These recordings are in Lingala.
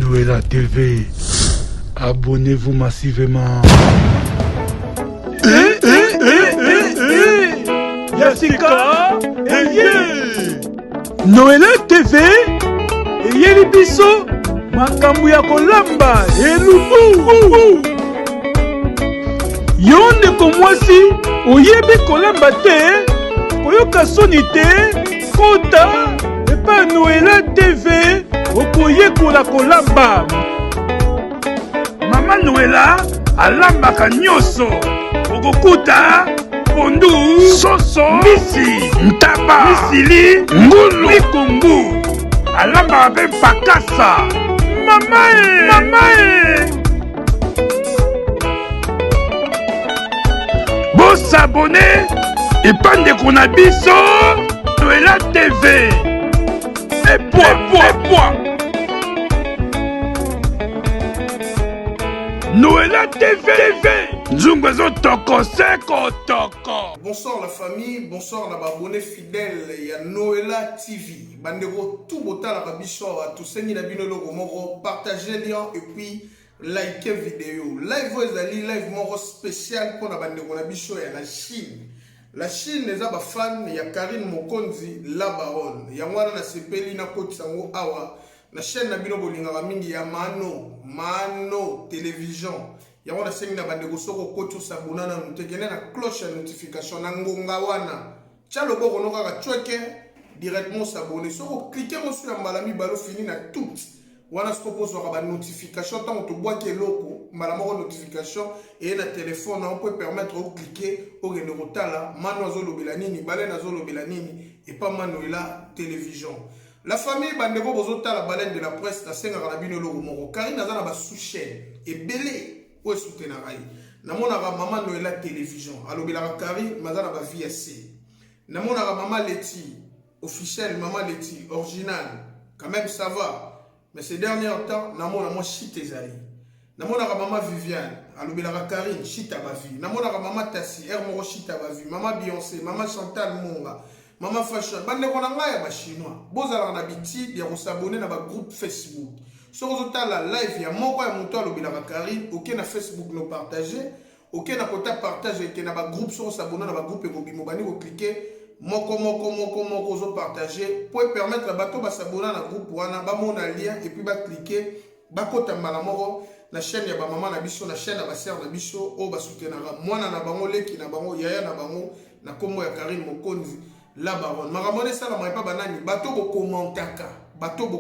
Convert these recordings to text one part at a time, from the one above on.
Noëlla TV. Abonnez-vous massivement. Yassika Noëlla TV eyeli biso makambo ya kolamba elubu. Yo ndeko mwasi oyebi kolamba te, koyoka soni te, kota epa Noëlla TV okoyekola kolamba. Mama Noëlla alambaka nyonso, okokuta pondu, soso, misi, ntaba, misili, ngulu, mikungu. Alambaka mpe pakasa. Mama e bosabone epandeko na biso Noëlla TV. Noëlla TV. Nzungu ezo toko seko toko. Bonsoir la famille, bonsoir la abonnés fidèles ya Noëlla TV. Bandeko tout botala ka biso wa tusengi na bino loko moko, partagez lien et puis likez vidéo. Live ezali live moko spécial pour na bandeko na biso ya la Chine. La Chine eza ba fan ya Karine Mokonzi la baronne. Ya mwana na sepeli na koti sango awa na chaîne na bino bolingaka mingi ya Mano télévision. Ya mwana sengi na bandeko soko koti sabuna na mutekene na cloche ya notification na ngonga wana. Tia loboko no kaka chweke directement s'abonner. Soko cliquer sur ya mbala mibalo fini na tout. Wana soko poso ka notification tant to bois ke loko mbala moko notification et na téléphone on peut permettre de cliquer au gene rotala Mano azolobela nini bale nazolobela nini et pas Noëlla télévision. La famille bandeko bozota la baleine de la presse na senga na bino loko moko Karine azana ba sous-chaîne et belé ou soutenir rai. Namona ka Mama Noëlla télévision alobela Karine mazana ba VSC. Namona ka Mama Leti officiel, Mama Leti original. Quand même ça va. Mais ces derniers temps, namona moi shit ezali. Namona ka Mama Viviane alobela Karine shit abavi. Namona ka Mama Tassi moko shit abavi. Mama Beyoncé, Mama Chantal Monga. Mama Fashion, bande ko na ngai ba chinois. Bozala na biti ya ko s'abonner na ba groupe Facebook. So kozota la live ya moko ya muto alobela Karine, OK na Facebook no partager, OK na kota partager ke na ba groupe so s'abonner na ba groupe ko bimo bani ko cliquer moko zo partager pour permettre bato ba s'abonner na groupe wana ba mona lien et puis ba cliquer ba kota mbala moko na chaîne ya ba maman na biso na chaîne ya ba sœur na biso o ba soutenara mwana na bango leki na bango yaya na bango na kombo ya Karine Mokonzi la baronne. Maramone ça la pas banani bato bo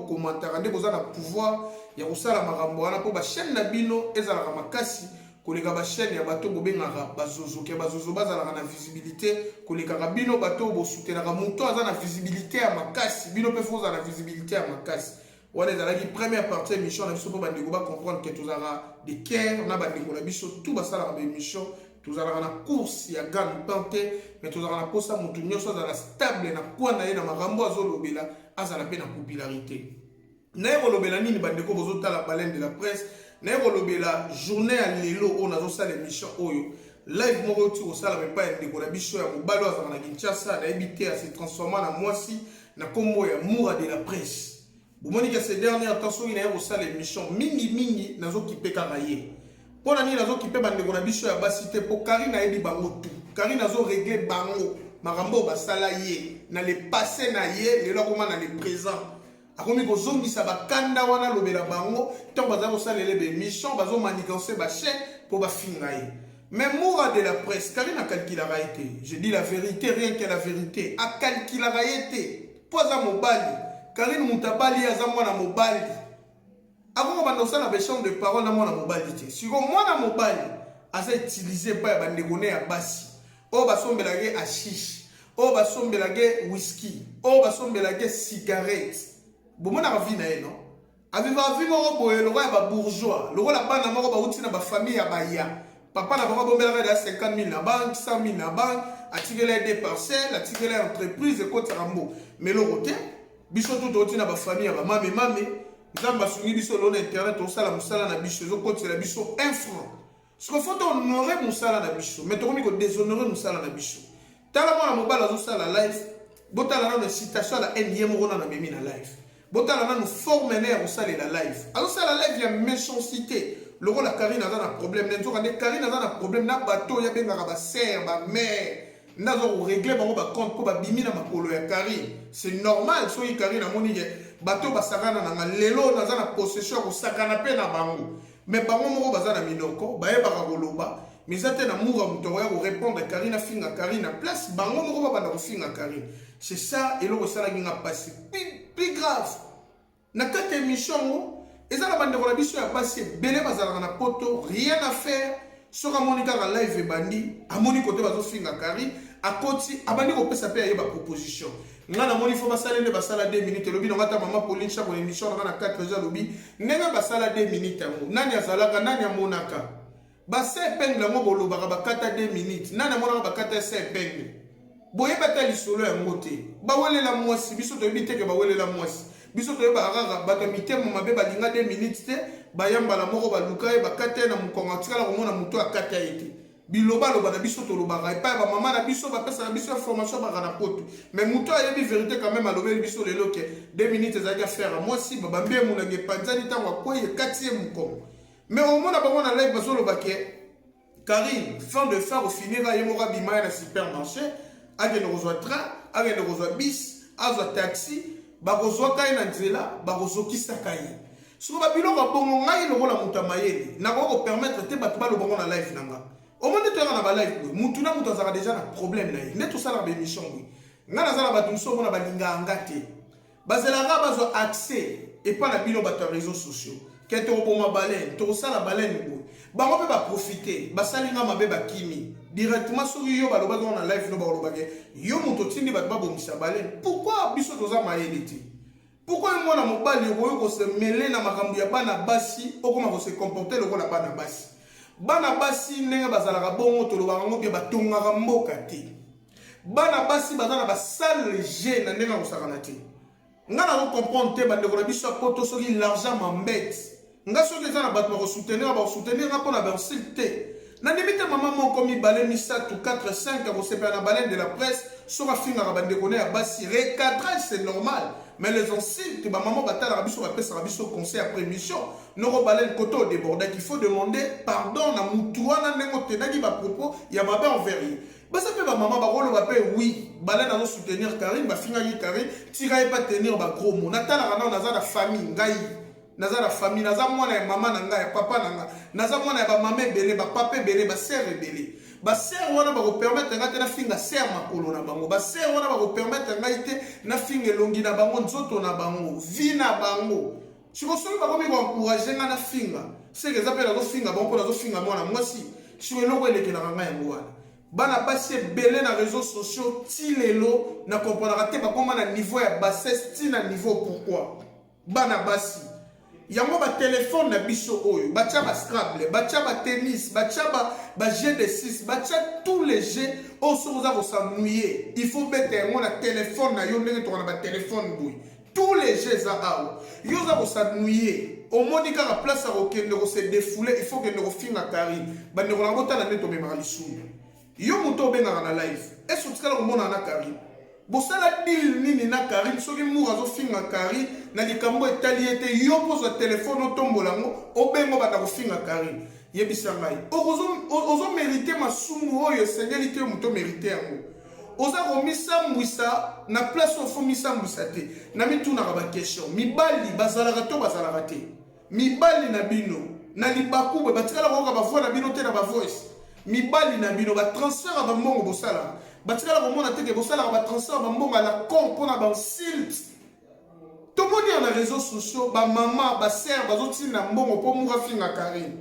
commentaka nde boza na pouvoir ya kosala makambo wana po ba chaîne na bino ezalaka makasi koleka ba chaîne ya bato bobengaka bazozo ke bazozo bazalaka na visibilité koleka bino bato bo soutenaka muto aza na visibilité ya makasi bino pe foza na visibilité ya makasi. Wana ezalaki première partie émission na biso po bandeko ba comprendre que tozalaka de cœur na bandeko na biso tout basalaka ba émission. Tous allons na course ya gagne tante mais tous allons na posa mutu nyonso za stable na kwa na ye na makambo azolobela azala pe na popularité. Na lobela nini bandeko bozota la baleine de la presse na lobela journée ya lelo on azo sala émission oyo live moko ti osala me pa ndeko na biso ya mobalo azala na Kinshasa na ebité à se transformer na mwasi na kombo ya Moura de la presse. Bomoni que ces dernières temps so ina osala émission mingi nazo kipeka raye. Pour nani nazo kipe bandeko na biso ya basité po Karine na yebi bango tout. Karine nazo régler bango makambo basala ye na le passé na ye lelo koma na le présent. Akomi ko zongisa bakanda wana lobela bango tant baza ko salela be mission bazo manigancer ba chaîne pour ba finga ye. Mais Moura de la presse Karine a calculé la réalité. Je dis la vérité rien que la vérité. A calculé la réalité. Poza mobali. Karine mutabali aza mwana mobali. Avant de faire la chambre de parole, na mobali te. Si moi na mobali, asa utilisé par bandeko ne ya basi. O ba sombelage hashish, o ba sombelage whisky, o ba sombelage cigarette. Bomona ba vie na ye non. Aviva vie moko boye lo ba bourgeois. Lo la bana moko ba uti na ba famille ya baya. Papa na ba bombelage da 50 000 na banque, 100 000 na banque, atikele des parcelles, atikele entreprise et côté rambo. Mais le côté, biso tout uti na ba famille ya ba mame. Zamba sungi biso lo na internet on sala musala na biso zo côté la biso 1 franc. Ce qu'il faut honorer musala na biso, mais to ko déshonorer musala na biso. Tala mona mobala zo sala live, botala na citation la NM rona na memi na live. botala nanu forme ne ya kosalela live azosala live ya méchanceté lokola Karine aza na problème nenzokande Karine aza na problème na bato oyo abengaka basere bamare nazo koregle bango bacompte mpo babimi na makolo ya Karine. C'est normal soki Karine amoni ke bato basakana nanga lelo naza na possession ya kosakana mpe na bango mais bango moko baza na minoko bayebaka koloba mais eza te na mura moto ya korépondre Karine afinga Karine na place bango moko babanda kofinga Karine. C'est ça eloko esalaki nga pasi plus grave na kati ya émission ngo eza na bandeko na biso ya basi ebele bazalaka na poto rien à faire soki amoni kaka live ebandi amoni kote bazofinga Karine akoti abandi kopesa mpe ayeba proposition nga namoni fo basala nde basala 2 minutes elobi nanga ata mama Pauline chaque émission nanga na 4 heures lobi ndenge basala 2 minutes yango nani azalaka nani amonaka base epingle yango bolobaka bakata 2 minutes nani amonaka bakata ese epingle boyeba ta lisolo yango te bawelela mwasi biso toyebi teke bawelela mwasi biso toyeba kaka bato mitemo mabe balinga 2 minutes te bayambala moko baluka ye bakata ye na mokongo atikala komona moto akata ye te bilobaloba na biso tolobaka epai bamama na biso bapesaka biso information baka na poto mais moto ayebi vérité quand même alobeli biso lelo ke 2 minutes ezalaki affaire mwasi babambi emonaki epanzani ntango akwei ekati ye mokongo mais omona bango na live bazoloba ke Karine fin de fin ofinira ye moko abima ye na supermarché akende kozwa train akende kozwa bis azwa taxi bakozwaka ye na nzela bakozokisaka ye soko babiloko bongo ngai lokola moto ya mayele nakoki kopermettre te bato balobongo na live na nga omonde toyaka na balive boye mutu na mutu azalaka deja na problème na ye nde tosalaka baémission boye ngai naza na bato mosusu omona balingaka nga te bazelaka bazwa accès epa na bino bato ya réseaux sociaux ke tokoboma balene tokosala balene boye bango mpe baprofite basali nga mabe bakimi directement soki yo balobaki na live no bakolobaki yo moto otindi bato babomisa balene pourquoi biso toza mayele te pourquoi mwana mobali okoki kosemele na makambo ya bana basi okoma kose comporter lokola bana basi bana basi ndenge bazalaka bongo tolobaka ngo mpe batongaka mboka te bana basi baza na basale je na ndenge akosakana te nga nakokomprendre te bandeko na biso ya poto soki l'argent m'embête nga soki eza na bato bakosoutenir nga mpo na barsile te nandimi te mama moko mibale misatu 4 5 akosepela na balene de la presse soki afingaka bandeko ne ya basi recadrage c'est normal mais les insultes bamama batalaka biso bapesaka biso conseil après émission noko balene koto odébordaki il faut demander pardon na mutu wana ndenge otendaki bapropos ya mabe envers ye basa mpe bamama bakoloba mpe oui balene azosoutenir Karine bafingaki Karine tika ye pa tenir bagros mot natalaka nao naza na famille ngai naza na famille naza mwana ya mama na ngai ya papa na ngai naza mwana ya bamama ebele bapapa ebele basere ebele basere wana bakopermettre ngai te nafinga sere makolo na bango basere wana bakopermettre ngai te nafinga elongi na bango nzoto na bango vi na bango sikosoki bakomi koencourage ngai nafinga seke eza mpe nazofinga bango mpo nazofinga mwana mwasi siko eloko elekelaka ngai yango wana bana basi ebele na réseaux sociaux ti lelo na komponaka te bakoma na niveau ya bassesse ti na niveau pourquoi bana basi yango batelefone na biso oyo batia bascrable batia batennis batia jeu de 6 batia tous les jeux oyo soki oza kosanouye il faut bete yango na telefone na yo ndenge toka na batelefone boye tous les jeux eza awa yo oza kosanouye omoni kaka place ya kokende kose défoule il faut kende kofinga Karine bandeko na botala nde tomemaka lisumu yo moto obengaka na live ese otikala komona na Karine bosala deal nini na Karine soki mura azofinga Karine na likambo etali ete yo pozwa telefone otombola yango obengo bata kofinga Karine yebisa ngai ozomérite masumu oyo esengeli te yo moto omérite yango oza komisambwisa na place ofo misambwisa te na mitunaka baquestion mibali bazalaka to bazalaka te mibali na bino na libaku bwe batikala koyoka bavoix na bino te na bavoice mibali na bino batransfert ya bambongo bosalaka batikala komona teke bosalaka batransfert ya bambongo ala con mpona bansilte tomoni ya na réseaux sociaux bamama basere bazotinda mbongo mpo muka finga Karine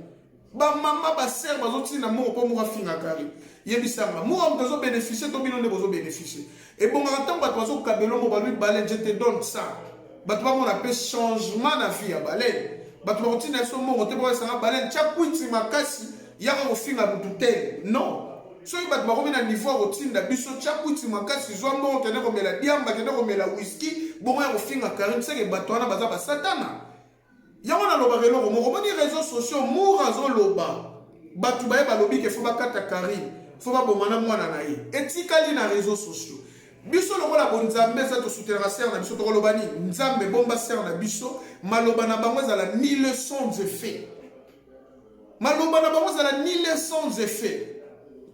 bamama basere bazotinda mbongo mpo muka finga Karine yebisanga muka moto azobénéficie to bino nde bozobénéficie ebongaka ntango bato bazokabela ngo balui balene je te donne ça bato bamona mpe changement na vie ya balene bato bakotinda yeso mbongo te boesanga balene tia kwiti makasi yaka kofinga mutu te non soki bato bakomi na niveau ya kotinda biso tia kwiti makasi zwa mbongo kende komela diamba kende komela whisky bongo ya kofinga Karine seke bato wana baza basatana yango nalobaka eloko moko moni réseaux sociaux mura azoloba bato baye balobi ke fo bakata Karine fo babomana mwana na ye etikali na réseaux sociaux biso lokola bonzambe eza tosutelaka ser na biso tokoloba nini nzambe bomba ser na biso maloba na bango ezala ni le sans effet maloba na bango ezala ni le sans effet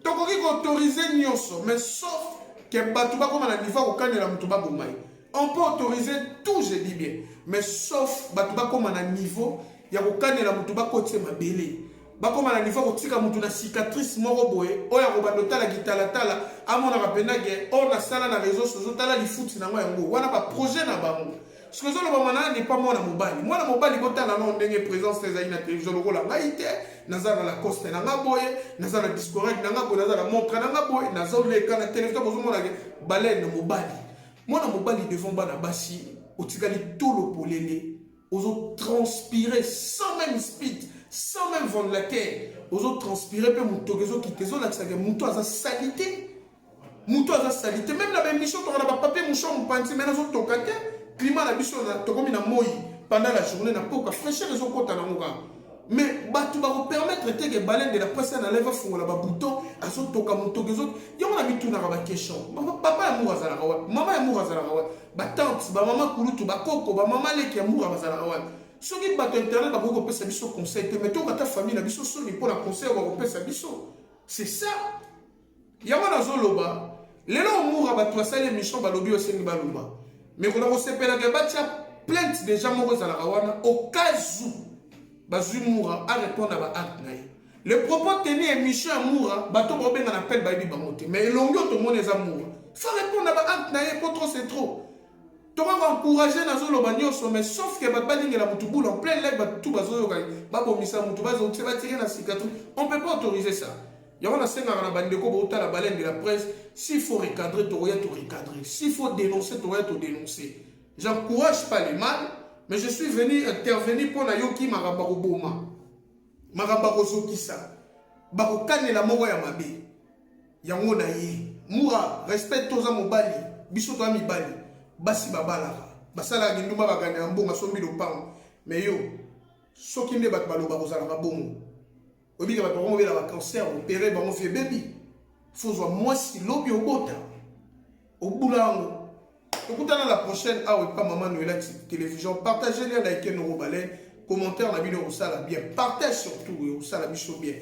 tokoki koautorize nyonso mais sauf ke bato bakoma na niveau kokanela moto baboma ye on peut autoriser tout je dis bien mais sauf bato bakoma na niveau ya kokanela moto bakotie mabele bakoma na niveau kotika moto na cicatrice moko boye oyo akobanda otala kitalatala amonaka mpenage oyo nasala na réseau sociaux tala lifuti nango yango wana baprojet na bango soki ozoloba mana n'est pas mwana mobali botala no ndenge présence ezali na télévision lokola ngai te naza na lacoste na nga boye naza na discorrect na nga boye naza na montre na nga boye nazoleka na télévision bozomonake balene mobali mwana mobali devant bana basi otikali tolo polele ozotranspire sans même speed sans même vendre la terre ozotranspire mpe motoki ezokite ezolakisaka moto aza salite même na bémission toka na bapapier mouchon mopanzi me nazotoka te climat na biso tokomi na moi pendant la journée na poka fraîcheur ezokota nango kaka mais bato bakopermettre teke balende la presse na lève afungola babouton azotoka motoki yango na bitunaka baquestion papa ya mour azalaka wapi mama ya mour azalaka wapi batante bamama kulutu bakoko bamama leki ya mour bazalaka wapi soki bato internet bakoki kopesa biso conseil te mais tokata famille na biso soni mpona conseil bakopesa biso c'est ça yango nazoloba lelo omura bato basali émission balobi osengi baloba mais kona kosepelaka batia plainte déjà moko ezalaka wana au cas où bazwi moura a répondre à baacte na ye le propos tenu émission ya moura bato baobenga na appel bayebi bango te mais elongi oyo tomoni eza moura faut répondre à baacte na ye po trop c'est trop tokoka encourager nazoloba nyonso mais sauf que bato balingela motu bula en plein live bato bazoyoka babomisa motu bazoti batire na cicatrice on peut pas autoriser ça yango nasengaka na bandeko baotala balene de la presse s'il faut recadrer tokoya to recadrer s'il faut dénoncer tokoya to dénoncer j'encourage pas les mal mais je suis venu intervenir pour na yoki makambo koboma makambo kozokisa bakokanela moko ya mabe yango na ye mura respect toza mobali biso toza mibali basi babalaka basalaka kindumba bakanela mbongo asombi lopango mais yo soki nde bato baloba kozalaka bongo obika bato bango bela bacancer opéré bango vie bebi fozwa mwasi lobi obota obula yango tokutana la prochaine awa epa mama noela télévision partagez les like no balene commentaire na bino osala bien partage surtout osala biso bien